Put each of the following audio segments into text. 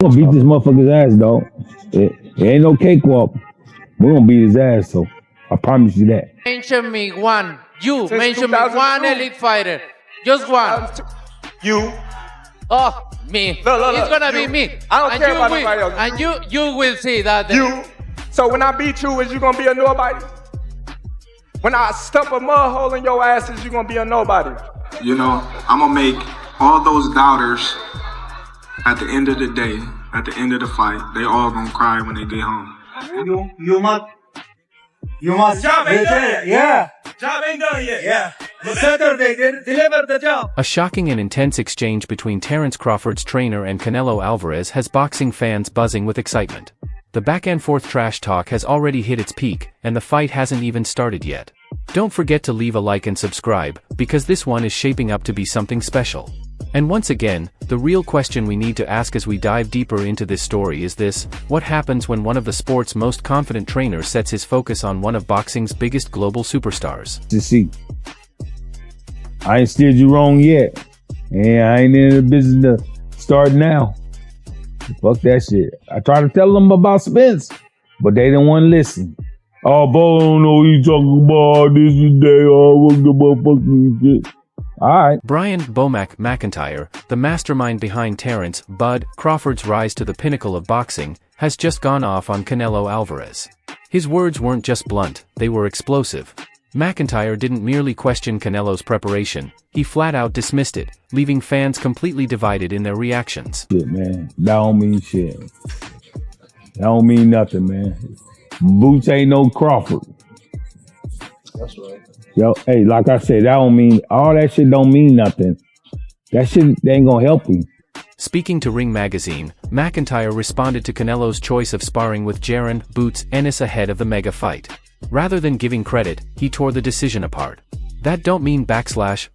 We're gonna beat this motherfucker's ass, dog. It ain't no cakewalk. We're gonna beat his ass, so I promise you that. Mention me one. You Since mention me one 2002. elite fighter. Just one. You. Oh, me. Look, It's gonna be you. me. I don't And care you about will- nobody else. And you will see that. You. So when I beat you, is you gonna be a nobody? When I stump a mud hole in your ass, is you gonna be a nobody? You know, I'm gonna make all those doubters at the end of the day, at the end of the fight, they all gonna cry when they get home. You must Job ain't done. yeah. Job ain't done yet. Yeah. Saturday, deliver the job. A shocking and intense exchange between Terence Crawford's trainer and Canelo Alvarez has boxing fans buzzing with excitement. The back-and-forth trash talk has already hit its peak, and the fight hasn't even started yet. Don't forget to leave a like and subscribe, because this one is shaping up to be something special. And once again, the real question we need to ask as we dive deeper into this story is this: what happens when one of the sport's most confident trainers sets his focus on one of boxing's biggest global superstars? To see. I ain't steered you wrong yet. And I ain't in the business to start now. Fuck that shit. I tried to tell them about Spence, but they didn't want to listen. Oh, boy, I don't know what you talking about. This is day. Oh, what the motherfucking shit. Alright. Brian Bomac McIntyre, the mastermind behind Terence "Bud" Crawford's rise to the pinnacle of boxing, has just gone off on Canelo Alvarez. His words weren't just blunt, they were explosive. McIntyre didn't merely question Canelo's preparation, he flat out dismissed it, leaving fans completely divided in their reactions. Shit, man. That don't mean shit. That don't mean nothing, man. Boots ain't no Crawford. That's right. Yo, hey, like I said, that don't mean, all that shit don't mean nothing. That shit ain't gonna help you. Speaking to Ring Magazine, McIntyre responded to Canelo's choice of sparring with Jaron "Boots" Ennis ahead of the mega fight. Rather than giving credit, he tore the decision apart. That don't mean //____.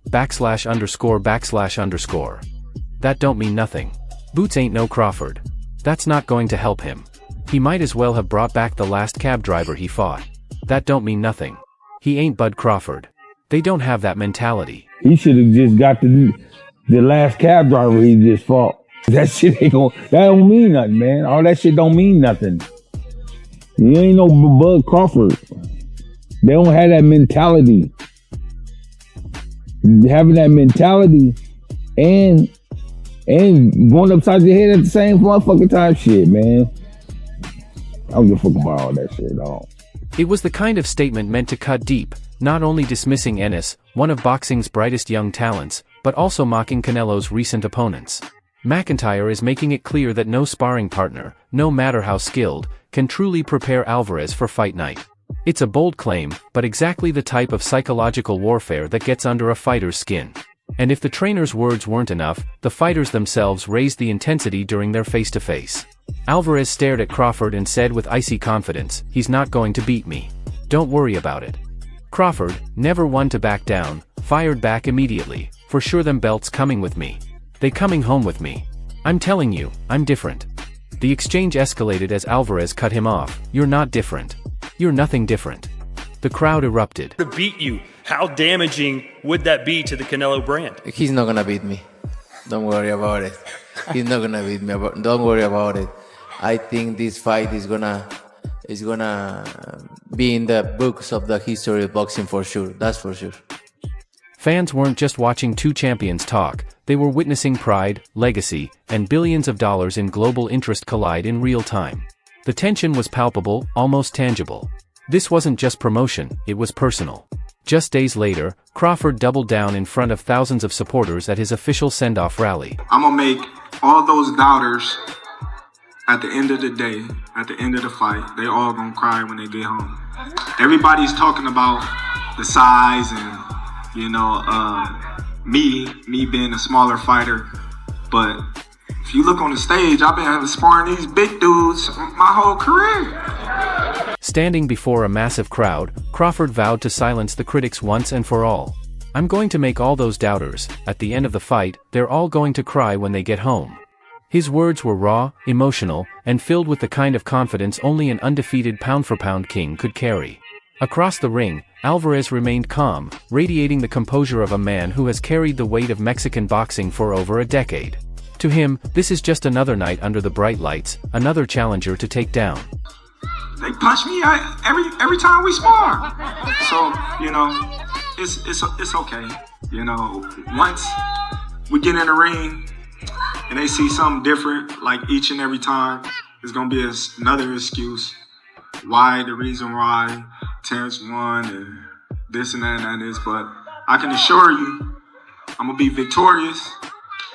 That don't mean nothing. Boots ain't no Crawford. That's not going to help him. He might as well have brought back the last cab driver he fought. That don't mean nothing. He ain't Bud Crawford. They don't have that mentality. He should have just got the last cab driver he just fought. That shit ain't gonna, that don't mean nothing, man. All that shit don't mean nothing. You ain't no Bud Crawford. They don't have that mentality. Having that mentality and going upside your head at the same motherfucking time, shit, man. I don't give a fuck about all that shit at all. It was the kind of statement meant to cut deep, not only dismissing Ennis, one of boxing's brightest young talents, but also mocking Canelo's recent opponents. McIntyre is making it clear that no sparring partner, no matter how skilled, can truly prepare Alvarez for fight night. It's a bold claim, but exactly the type of psychological warfare that gets under a fighter's skin. And if the trainer's words weren't enough, the fighters themselves raised the intensity during their face-to-face. Alvarez stared at Crawford and said with icy confidence, "He's not going to beat me. Don't worry about it." Crawford, never one to back down, fired back immediately, "For sure them belts coming with me. They coming home with me. I'm telling you, I'm different." The exchange escalated as Alvarez cut him off. "You're not different. You're nothing different." The crowd erupted. To beat you, how damaging would that be to the Canelo brand? He's not gonna beat me. Don't worry about it. He's not gonna beat me. Don't worry about it. I think this fight is gonna be in the books of the history of boxing for sure. That's for sure. Fans weren't just watching two champions talk, they were witnessing pride, legacy, and billions of dollars in global interest collide in real time. The tension was palpable, almost tangible. This wasn't just promotion, it was personal. Just days later, Crawford doubled down in front of thousands of supporters at his official send-off rally. I'm gonna make all those doubters at the end of the day, at the end of the fight, they all gonna cry when they get home. Everybody's talking about the size and, you know, me being a smaller fighter, but if you look on the stage, I've been sparring these big dudes my whole career. Standing before a massive crowd, Crawford vowed to silence the critics once and for all. "I'm going to make all those doubters, at the end of the fight, they're all going to cry when they get home." His words were raw, emotional, and filled with the kind of confidence only an undefeated pound-for-pound king could carry. Across the ring, Alvarez remained calm, radiating the composure of a man who has carried the weight of Mexican boxing for over a decade. To him, this is just another night under the bright lights, another challenger to take down. They punch me every time we spar. So, you know, it's okay. You know, once we get in the ring and they see something different, like each and every time, it's gonna be another excuse. Why, the reason why Terence won and this and that and that is, but I can assure you, I'm gonna be victorious.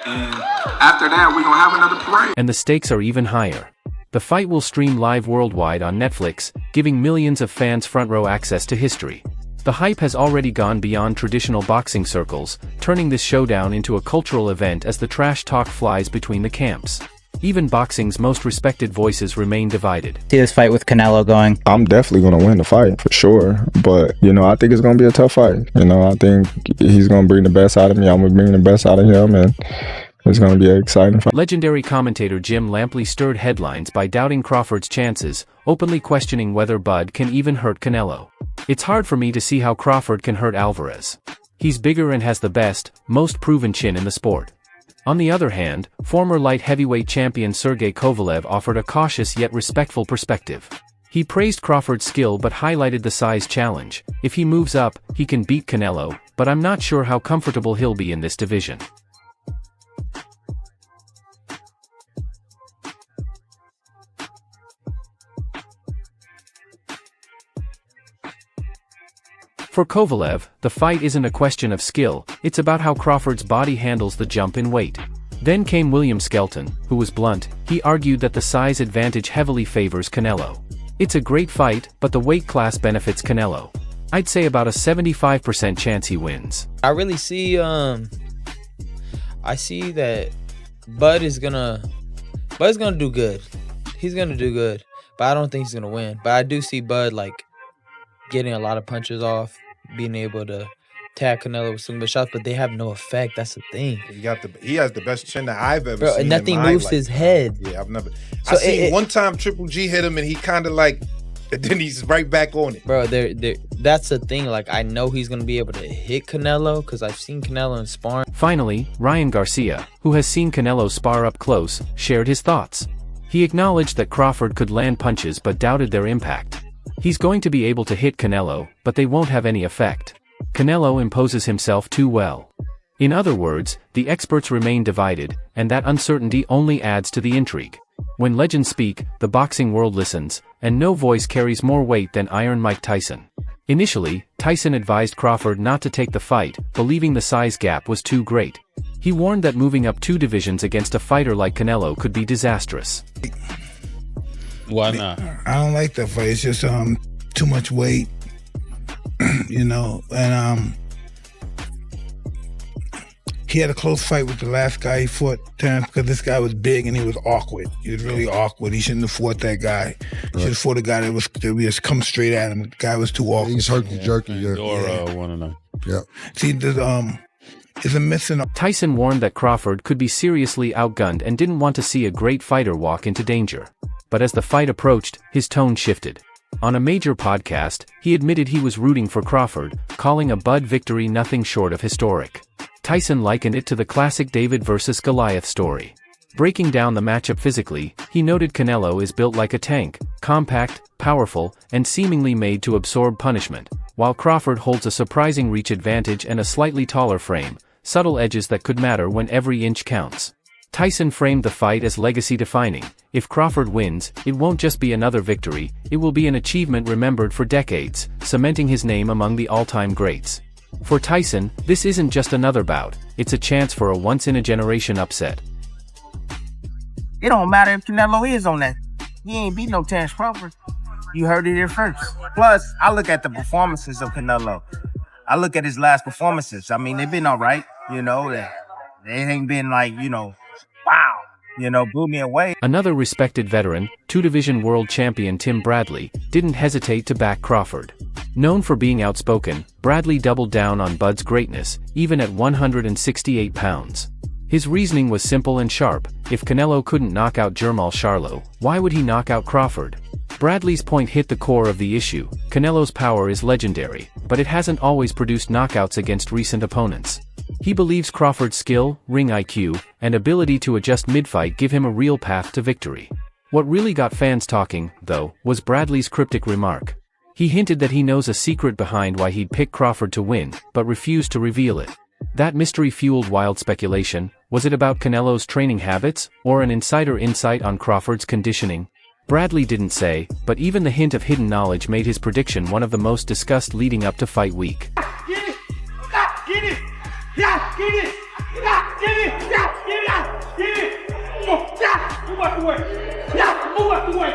And after that, we're gonna have another parade. And the stakes are even higher. The fight will stream live worldwide on Netflix, giving millions of fans front row access to history. The hype has already gone beyond traditional boxing circles, turning this showdown into a cultural event as the trash talk flies between the camps. Even boxing's most respected voices remain divided. See this fight with Canelo going? I'm definitely going to win the fight, for sure. But, you know, I think it's going to be a tough fight. You know, I think he's going to bring the best out of me. I'm going to bring the best out of him, and it's going to be an exciting fight. Legendary commentator Jim Lampley stirred headlines by doubting Crawford's chances, openly questioning whether Bud can even hurt Canelo. It's hard for me to see how Crawford can hurt Alvarez. He's bigger and has the best, most proven chin in the sport. On the other hand, former light heavyweight champion Sergey Kovalev offered a cautious yet respectful perspective. He praised Crawford's skill but highlighted the size challenge. If he moves up, he can beat Canelo, but I'm not sure how comfortable he'll be in this division. For Kovalev, the fight isn't a question of skill, it's about how Crawford's body handles the jump in weight. Then came William Skelton, who was blunt. He argued that the size advantage heavily favors Canelo. It's a great fight, but the weight class benefits Canelo. I'd say about a 75% chance he wins. I really see, I see that Bud's gonna do good. He's gonna do good, but I don't think he's gonna win. But I do see Bud, like, getting a lot of punches off, being able to tag Canelo with some good shots, but they have no effect. That's the thing. He has the best chin that I've ever Bro, seen. and nothing moves his head. Yeah, I've never. So I seen one time Triple G hit him, and he kind of like, and then he's right back on it. Bro, that's the thing. Like, I know he's gonna be able to hit Canelo because I've seen Canelo in sparring. Finally, Ryan Garcia, who has seen Canelo spar up close, shared his thoughts. He acknowledged that Crawford could land punches but doubted their impact. He's going to be able to hit Canelo, but they won't have any effect. Canelo imposes himself too well. In other words, the experts remain divided, and that uncertainty only adds to the intrigue. When legends speak, the boxing world listens, and no voice carries more weight than Iron Mike Tyson. Initially, Tyson advised Crawford not to take the fight, believing the size gap was too great. He warned that moving up 2 divisions against a fighter like Canelo could be disastrous. Why not? I don't like that fight. It's just too much weight, you know. And he had a close fight with the last guy he fought, Terence, because this guy was big and he was awkward. He was really awkward. He shouldn't have fought that guy. He should have fought a guy that was come straight at him. The guy was too awkward. He's herky jerky. Or one of them. Yeah. See, there's a missing. Tyson warned that Crawford could be seriously outgunned and didn't want to see a great fighter walk into danger. But as the fight approached, his tone shifted. On a major podcast, he admitted he was rooting for Crawford, calling a Bud victory nothing short of historic. Tyson likened it to the classic David versus Goliath story. Breaking down the matchup physically, he noted Canelo is built like a tank, compact, powerful, and seemingly made to absorb punishment, while Crawford holds a surprising reach advantage and a slightly taller frame, subtle edges that could matter when every inch counts. Tyson framed the fight as legacy-defining. If Crawford wins, it won't just be another victory, it will be an achievement remembered for decades, cementing his name among the all-time greats. For Tyson, this isn't just another bout, it's a chance for a once-in-a-generation upset. It don't matter if Canelo is on that. He ain't beat no Terence Crawford. You heard it here first. Plus, I look at the performances of Canelo. I look at his last performances. I mean, they've been all right, you know. They ain't been like, you know, wow, you know, blew me away. Another respected veteran, 2-division world champion Tim Bradley, didn't hesitate to back Crawford. Known for being outspoken, Bradley doubled down on Bud's greatness, even at 168 pounds. His reasoning was simple and sharp. If Canelo couldn't knock out Jermall Charlo, why would he knock out Crawford? Bradley's point hit the core of the issue. Canelo's power is legendary, but it hasn't always produced knockouts against recent opponents. He believes Crawford's skill, ring IQ, and ability to adjust mid-fight give him a real path to victory. What really got fans talking, though, was Bradley's cryptic remark. He hinted that he knows a secret behind why he'd pick Crawford to win, but refused to reveal it. That mystery fueled wild speculation. Was it about Canelo's training habits, or an insider insight on Crawford's conditioning? Bradley didn't say, but even the hint of hidden knowledge made his prediction one of the most discussed leading up to fight week. Get it! Get it! Yeah, get it! Yeah, get it! Yeah, get it! Get it! Move out the way! Yeah, move out the way!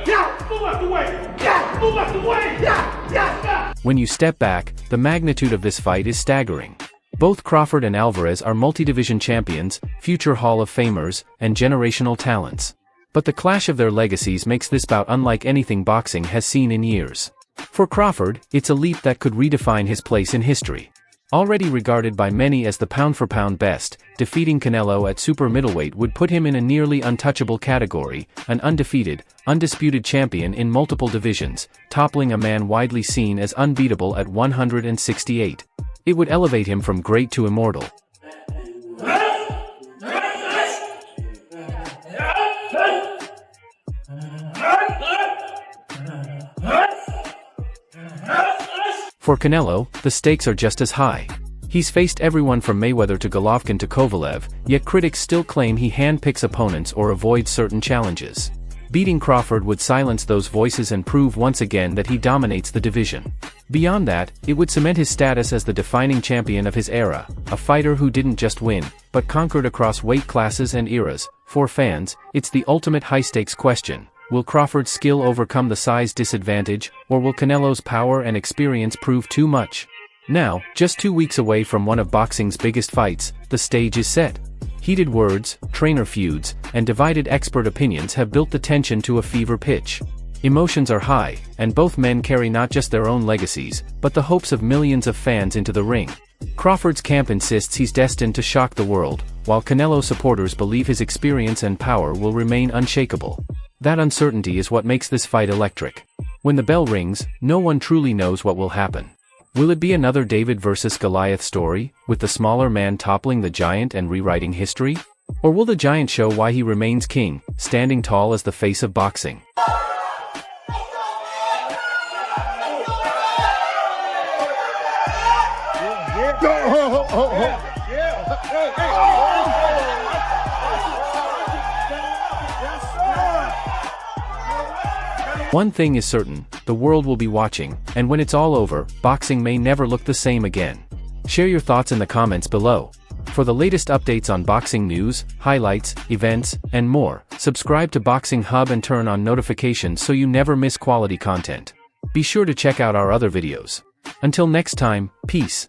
Yeah, move out the way! Yeah, move out the way! Yeah. When you step back, the magnitude of this fight is staggering. Both Crawford and Alvarez are multi-division champions, future Hall of Famers, and generational talents. But the clash of their legacies makes this bout unlike anything boxing has seen in years. For Crawford, it's a leap that could redefine his place in history. Already regarded by many as the pound-for-pound best, defeating Canelo at super middleweight would put him in a nearly untouchable category, an undefeated, undisputed champion in multiple divisions, toppling a man widely seen as unbeatable at 168. It would elevate him from great to immortal. For Canelo, the stakes are just as high. He's faced everyone from Mayweather to Golovkin to Kovalev, yet critics still claim he handpicks opponents or avoids certain challenges. Beating Crawford would silence those voices and prove once again that he dominates the division. Beyond that, it would cement his status as the defining champion of his era, a fighter who didn't just win, but conquered across weight classes and eras. For fans, it's the ultimate high-stakes question. Will Crawford's skill overcome the size disadvantage, or will Canelo's power and experience prove too much? Now, just 2 weeks away from one of boxing's biggest fights, the stage is set. Heated words, trainer feuds, and divided expert opinions have built the tension to a fever pitch. Emotions are high, and both men carry not just their own legacies, but the hopes of millions of fans into the ring. Crawford's camp insists he's destined to shock the world, while Canelo supporters believe his experience and power will remain unshakable. That uncertainty is what makes this fight electric. When the bell rings, no one truly knows what will happen. Will it be another David versus Goliath story, with the smaller man toppling the giant and rewriting history? Or will the giant show why he remains king, standing tall as the face of boxing? One thing is certain, the world will be watching, and when it's all over, boxing may never look the same again. Share your thoughts in the comments below. For the latest updates on boxing news, highlights, events, and more, subscribe to Boxing Hub and turn on notifications so you never miss quality content. Be sure to check out our other videos. Until next time, peace.